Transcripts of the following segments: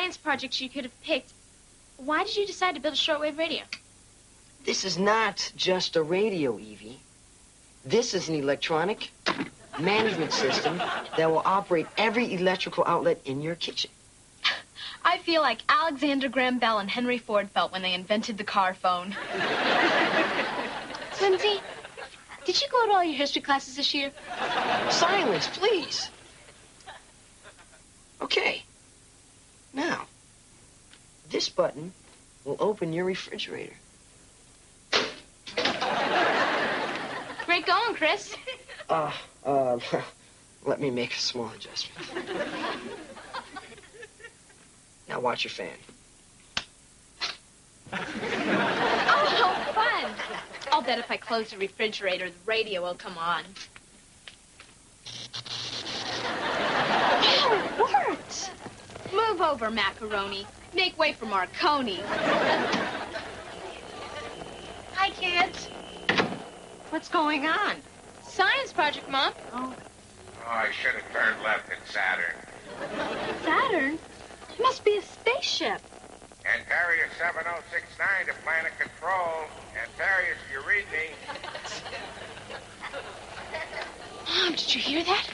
science projects you could have picked. Why did you decide to build a shortwave radio? This is not just a radio, Evie. This is an electronic management system that will operate every electrical outlet in your kitchen. I feel like Alexander Graham Bell and Henry Ford felt when they invented the car phone. Lindsay, did you go to all your history classes this year? Silence, please. Okay. Now, this button will open your refrigerator. Great going, Chris. Let me make a small adjustment. Now watch your fan. Oh, how fun. I'll bet if I close the refrigerator, the radio will come on. Wow, it worked. Move over, macaroni. Make way for Marconi. Hi, kids. What's going on? Science project, Mom. Oh, I should have turned left at Saturn. Saturn? It must be a spaceship. Antares 7069 to planet control. Antares, you read me? Mom, did you hear that?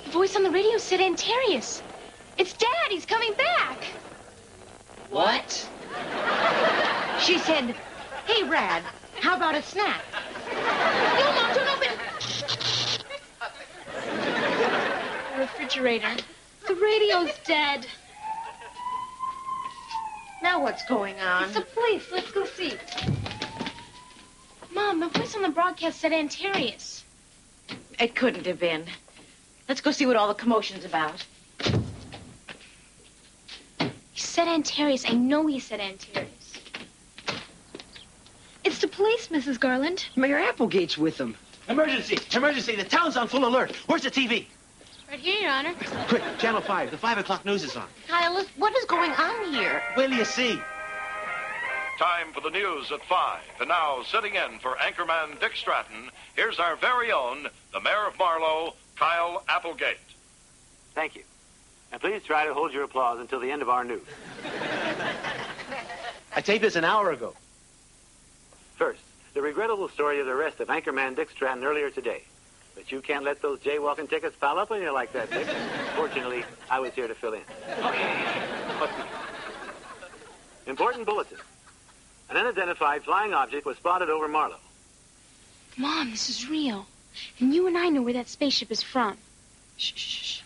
The voice on the radio said Antares. It's Dad. He's coming back. What? she said, hey, Rad, how about a snack? No, Mom, don't open. The refrigerator. The radio's dead. Now what's going on? It's the police. Let's go see. Mom, the voice on the broadcast said Antares. It couldn't have been. Let's go see what all the commotion's about. He said Antares. I know he said Antares. It's the police, Mrs. Garland. Mayor Applegate's with them. Emergency! Emergency! The town's on full alert. Where's the TV? Right here, Your Honor. Quick, Channel 5. The 5 o'clock news is on. Kyle, what is going on here? Wait till you see. Time for the news at 5. And now, sitting in for anchorman Dick Stratton, here's our very own, the Mayor of Marlow, Kyle Applegate. Thank you. And please try to hold your applause until the end of our news. I taped this an hour ago. First, the regrettable story of the arrest of anchorman Dick Stratton earlier today. But you can't let those jaywalking tickets pile up on you like that, Dick. Fortunately, I was here to fill in. Okay. Important bulletin. An unidentified flying object was spotted over Marlow. Mom, this is real. And you and I know where that spaceship is from. Shh, shh, shh.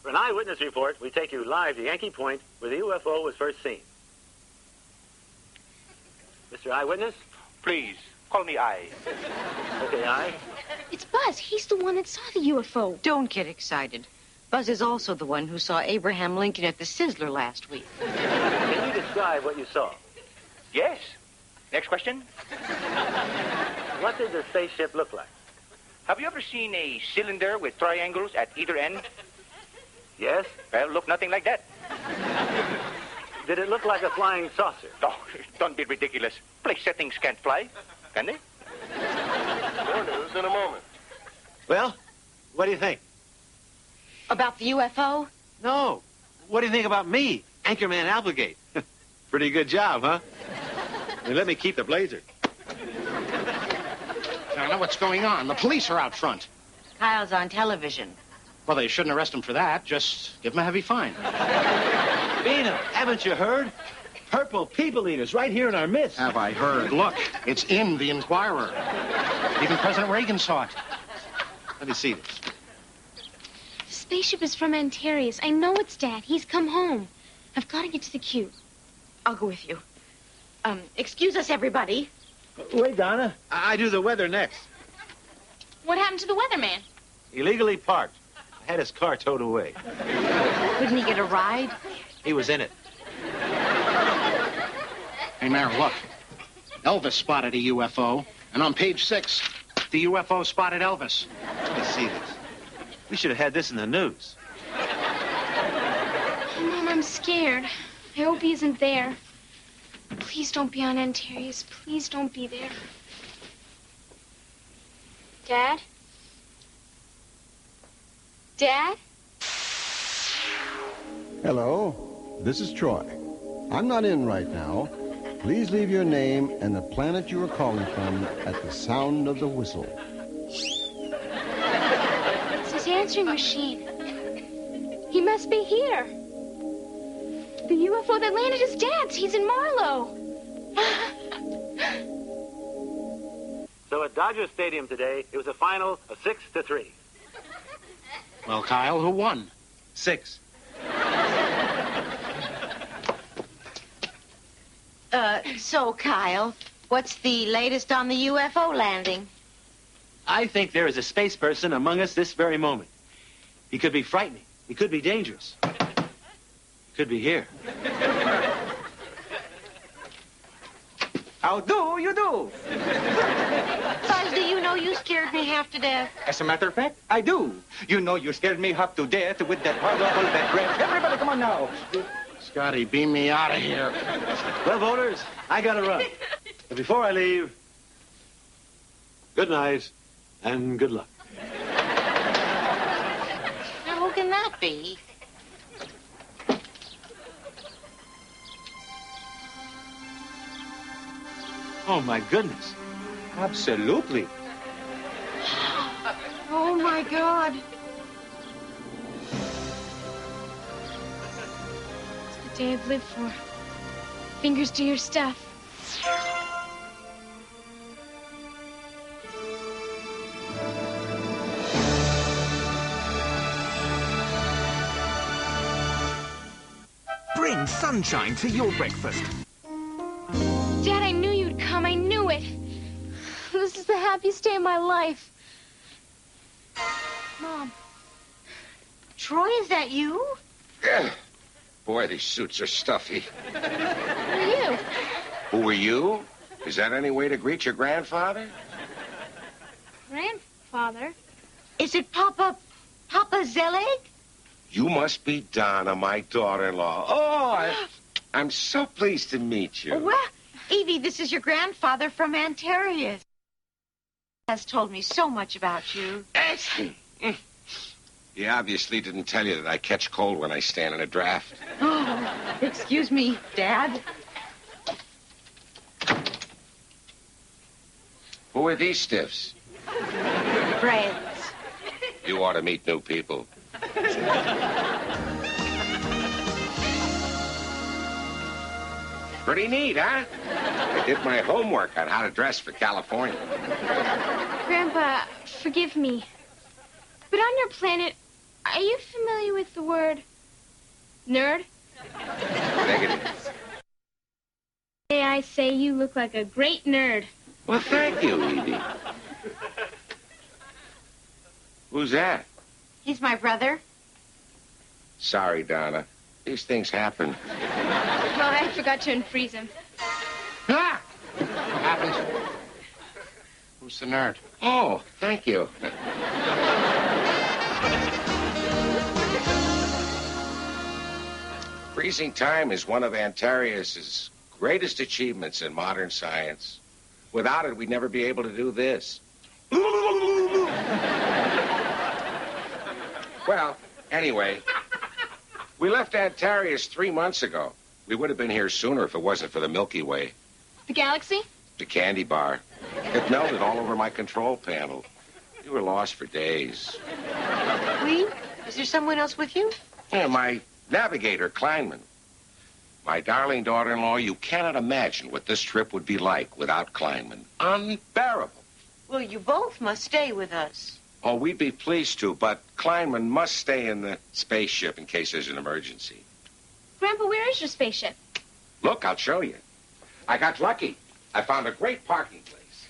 For an eyewitness report, we take you live to Yankee Point, where the UFO was first seen. Mr. Eyewitness? Please, call me I. Okay, I. It's Buzz. He's the one that saw the UFO. Don't get excited. Buzz is also the one who saw Abraham Lincoln at the Sizzler last week. Can you describe what you saw? Yes. Next question. What did the spaceship look like? Have you ever seen a cylinder with triangles at either end? Yes? Well, look nothing like that. Did it look like a flying saucer? Oh, don't be ridiculous. Place settings can't fly, can they? More news in a moment. Well, what do you think? About the UFO? No. What do you think about me, Anchorman Applegate? Pretty good job, huh? They let me keep the blazer. I don't know what's going on. The police are out front. Kyle's on television. Well, they shouldn't arrest him for that. Just give him a heavy fine. Bina, haven't you heard? Purple people eaters right here in our midst. Have I heard? Look, it's in the Inquirer. Even President Reagan saw it. Let me see this. The spaceship is from Antares. I know it's Dad. He's come home. I've got to get to the queue. I'll go with you. Excuse us, everybody. Wait, Donna. I do the weather next. What happened to the weatherman? Illegally parked. I had his car towed away. Couldn't he get a ride? He was in it. Hey, Mayor, look. Elvis spotted a UFO, and on page 6, the UFO spotted Elvis. Let me see this. We should have had this in the news. Oh, Mom, I'm scared. I hope he isn't there. Please don't be on Antares. Please don't be there. Dad? Dad? Hello, this is Troy. I'm not in right now. Please leave your name and the planet you are calling from at the sound of the whistle. It's his answering machine. He must be here. The UFO that landed is Dad's. He's in Marlow. So at Dodger Stadium today, it was a final of 6-3. Well, Kyle, who won? 6. So, Kyle, what's the latest on the UFO landing? I think there is a space person among us this very moment. He could be frightening. He could be dangerous. He could be here. How do you do? Buzz, do you know you scared me half to death? As a matter of fact, I do. You know you scared me half to death with that horrible, that breath. Everybody, come on now. Scotty, beam me out of here. Well, voters, I gotta run. But before I leave, good night and good luck. Now, who can that be? Oh, my goodness. Absolutely. Oh, my God. It's the day I've lived for. Fingers do your stuff. Bring sunshine to your breakfast. Dad, I knew you'd come. I knew it. This is the happiest day of my life. Mom. Troy, is that you? Yeah. Boy, these suits are stuffy. Who are you? Who are you? Is that any way to greet your grandfather? Grandfather? Is it Papa Zelig? You must be Donna, my daughter-in-law. Oh, I'm so pleased to meet you. Well, Evie, this is your grandfather from Antarius. Has told me so much about you. He obviously didn't tell you that I catch cold when I stand in a draft. Oh, excuse me, Dad. Who are these stiffs? Friends. You ought to meet new people. Pretty neat, huh? I did my homework on how to dress for California. Grandpa, forgive me. But on your planet, are you familiar with the word nerd? Negative. May I say you look like a great nerd. Well, thank you, Edie. Who's that? He's my brother. Sorry, Donna. These things happen. Well, I forgot to unfreeze him. Ah! What happened? Who's the nerd? Oh, thank you. Freezing time is one of Antarius's greatest achievements in modern science. Without it, we'd never be able to do this. Well, anyway, we left Antarius 3 months ago. We would have been here sooner if it wasn't for the Milky Way. The galaxy? The candy bar. It melted all over my control panel. We were lost for days. We? Is there someone else with you? Yeah, my navigator, Kleinman. My darling daughter-in-law, you cannot imagine what this trip would be like without Kleinman. Unbearable. Well, you both must stay with us. Oh, we'd be pleased to, but Kleinman must stay in the spaceship in case there's an emergency. Grandpa, where is your spaceship? Look, I'll show you. I got lucky. I found a great parking place.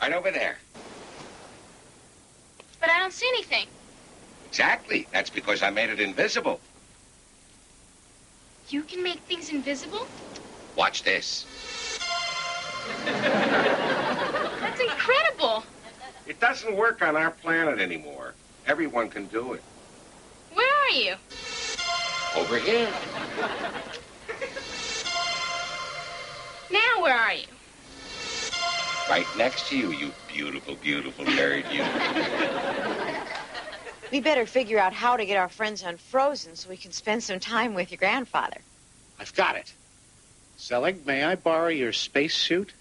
Right over there. But I don't see anything. Exactly. That's because I made it invisible. You can make things invisible? Watch this. That's incredible. It doesn't work on our planet anymore. Everyone can do it. Where are you? Over here. Now where are you? Right next to you, you beautiful, beautiful nerd, you. We better figure out how to get our friends unfrozen so we can spend some time with your grandfather. I've got it. Zelig, may I borrow your spacesuit?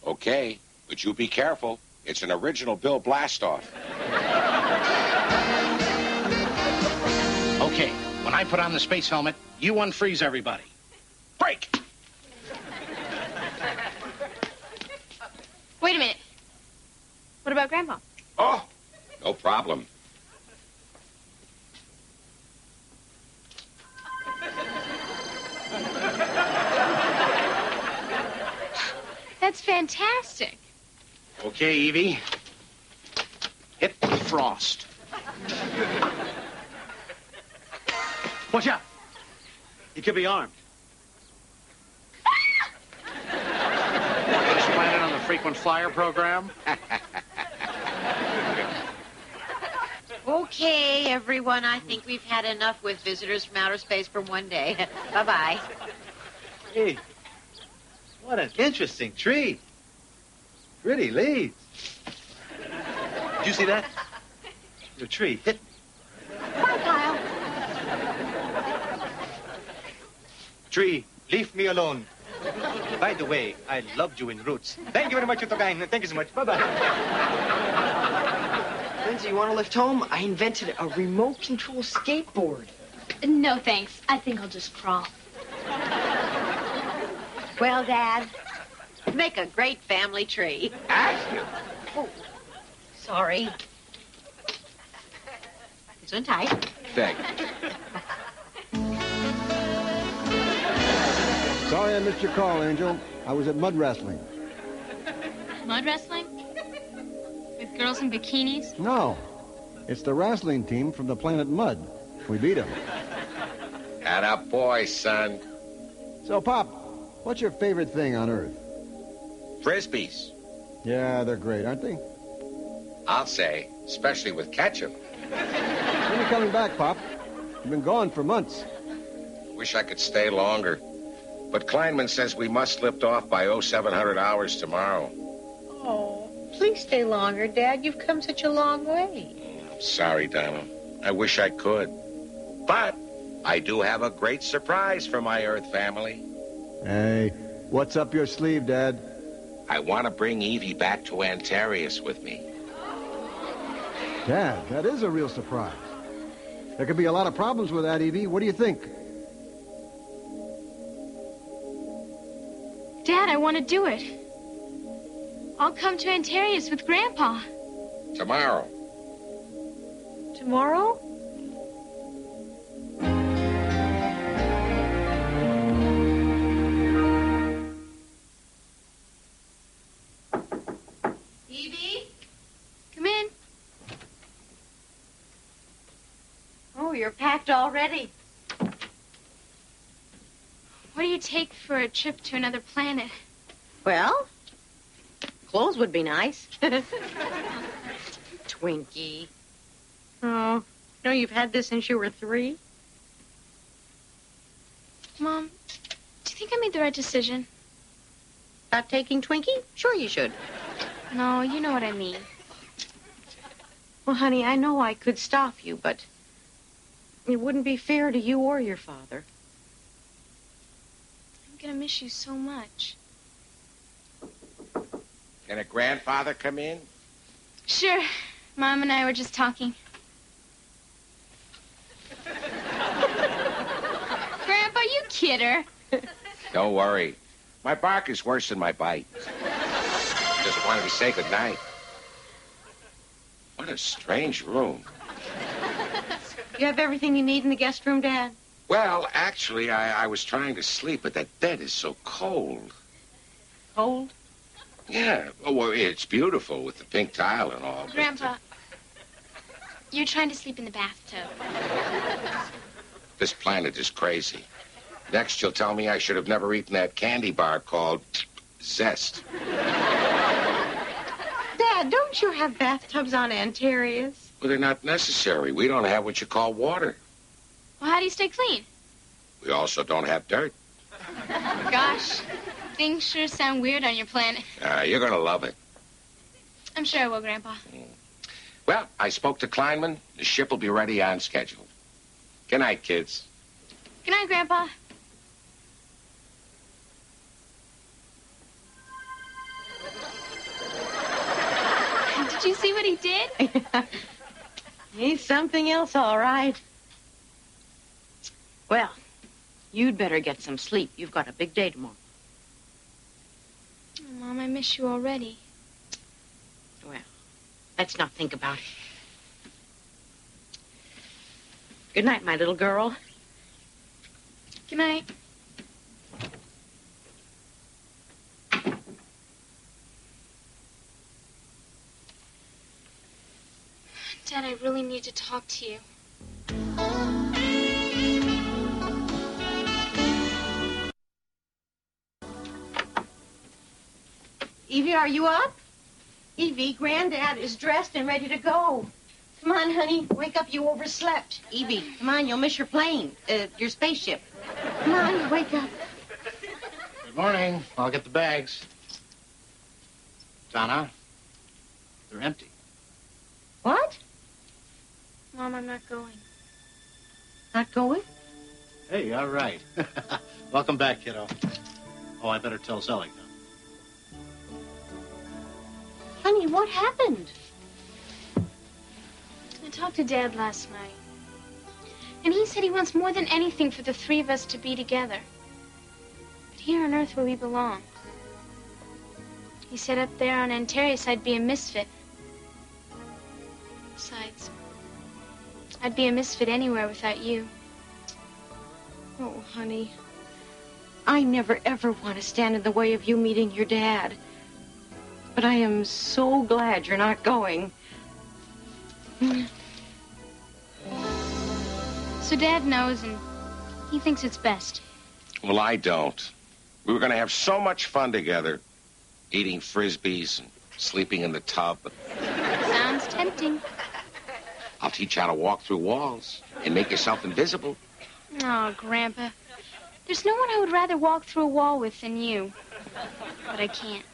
Okay, but you be careful. It's an original Bill Blastoff. Okay, when I put on the space helmet, you unfreeze everybody. Break! Wait a minute. What about Grandpa? Oh, no problem. That's fantastic. Okay, Evie. Hit the frost. Watch out. He could be armed. First planet on the frequent flyer program. Okay, everyone, I think we've had enough with visitors from outer space for one day. Bye-bye. Hey, what an interesting tree. Pretty leaves. Did you see that? The tree hit me. Bye, Kyle. Tree, leave me alone. By the way, I loved you in Roots. Thank you very much, Utogain. Thank you so much. Bye-bye. Lindsay, you want to lift home? I invented a remote control skateboard. No, thanks. I think I'll just crawl. Well, Dad, make a great family tree. Oh, sorry. It's untight. Thank you. Sorry I missed your call, Angel. I was at mud wrestling. Mud wrestling? With girls in bikinis? No, it's the wrestling team from the planet Mud. We beat them. Atta boy, son. So, Pop, what's your favorite thing on Earth? Frisbees. Yeah, they're great, aren't they? I'll say, especially with ketchup. When are you coming back, Pop? You've been gone for months. Wish I could stay longer. But Kleinman says we must lift off by 0700 hours tomorrow. Oh, please stay longer, Dad. You've come such a long way. I'm sorry, Donna. I wish I could. But I do have a great surprise for my Earth family. Hey, what's up your sleeve, Dad? I want to bring Evie back to Antarius with me. Dad, that is a real surprise. There could be a lot of problems with that, Evie. What do you think? Dad, I want to do it. I'll come to Antarius with Grandpa. Tomorrow. Tomorrow? Evie? Come in. Oh, you're packed already. What do you take for a trip to another planet? Well, clothes would be nice. Twinkie. Oh, no, you've had this since you were 3? Mom, do you think I made the right decision? About taking Twinkie? Sure you should. No, you know what I mean. Well, honey, I know I could stop you, but it wouldn't be fair to you or your father. I'm gonna miss you so much. Can a grandfather come in? Sure. Mom and I were just talking. Grandpa, you kid her. Don't worry. My bark is worse than my bite. Just wanted to say goodnight. What a strange room. You have everything you need in the guest room, Dad? Well, actually, I was trying to sleep, but that bed is so cold. Cold? Yeah. Oh, well, it's beautiful with the pink tile and all. but, Grandpa, you're trying to sleep in the bathtub. this planet is crazy. Next, you'll tell me I should have never eaten that candy bar called Zest. Dad, don't you have bathtubs on Antarius? Well, they're not necessary. We don't have what you call water. Well, how do you stay clean? We also don't have dirt. Gosh, things sure sound weird on your planet. You're going to love it. I'm sure I will, Grandpa. Well, I spoke to Kleinman. The ship will be ready on schedule. Good night, kids. Good night, Grandpa. Did you see what he did? He's something else, all right. Well, you'd better get some sleep. You've got a big day tomorrow. Oh, Mom, I miss you already. Well, let's not think about it. Good night, my little girl. Good night. Dad, I really need to talk to you. Evie, are you up? Evie, Granddad is dressed and ready to go. Come on, honey. Wake up. You overslept. Evie, come on. You'll miss your plane. Your spaceship. Come on, wake up. Good morning. I'll get the bags. Donna, they're empty. What? Mom, I'm not going. Not going? Hey, all right. Welcome back, kiddo. Oh, I better tell Zelig now. Honey, what happened? I talked to Dad last night. And he said he wants more than anything for the three of us to be together. But here on Earth where we belong. He said up there on Antares I'd be a misfit. Besides, I'd be a misfit anywhere without you. Oh, honey. I never, ever want to stand in the way of you meeting your dad. But I am so glad you're not going. So Dad knows, and he thinks it's best. Well, I don't. We were going to have so much fun together, eating Frisbees and sleeping in the tub. Sounds tempting. I'll teach you how to walk through walls and make yourself invisible. Oh, Grandpa. There's no one I would rather walk through a wall with than you. But I can't.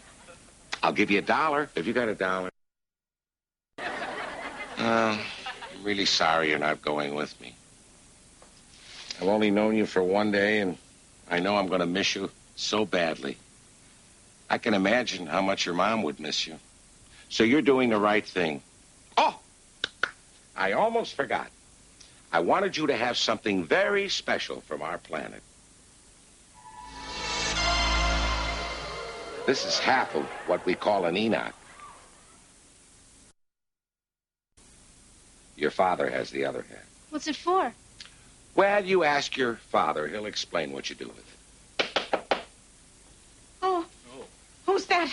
I'll give you $1 if you got $1. I'm really sorry you're not going with me. I've only known you for one day, and I know I'm going to miss you so badly. I can imagine how much your mom would miss you. So you're doing the right thing. Oh, I almost forgot. I wanted you to have something very special from our planet. This is half of what we call an Enoch. Your father has the other half. What's it for? Well, you ask your father. He'll explain what you do with it. Oh. Who's that?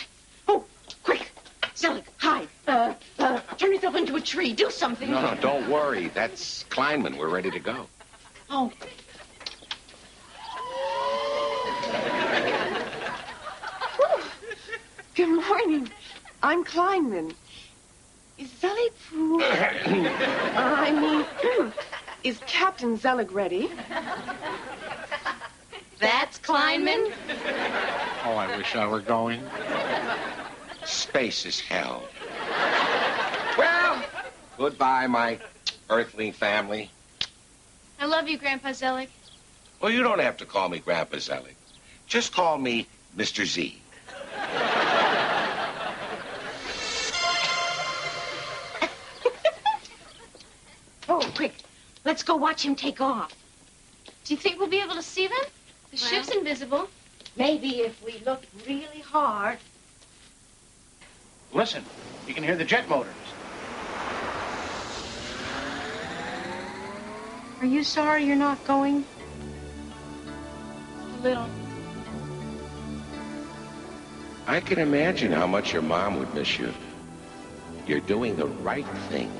Oh, quick. Zelig, hide. Turn yourself into a tree. Do something. No, don't worry. That's Kleinman. We're ready to go. Oh. Good morning. I'm Kleinman. Is Zelig... is Captain Zelig ready? That's Kleinman? Oh, I wish I were going. Space is hell. Well, goodbye, my earthling family. I love you, Grandpa Zelig. Well, you don't have to call me Grandpa Zelig. Just call me Mr. Z. Oh, quick. Let's go watch him take off. Do you think we'll be able to see them? The ship's invisible. Maybe if we look really hard. Listen, you can hear the jet motors. Are you sorry you're not going? A little. I can imagine how much your mom would miss you. You're doing the right thing.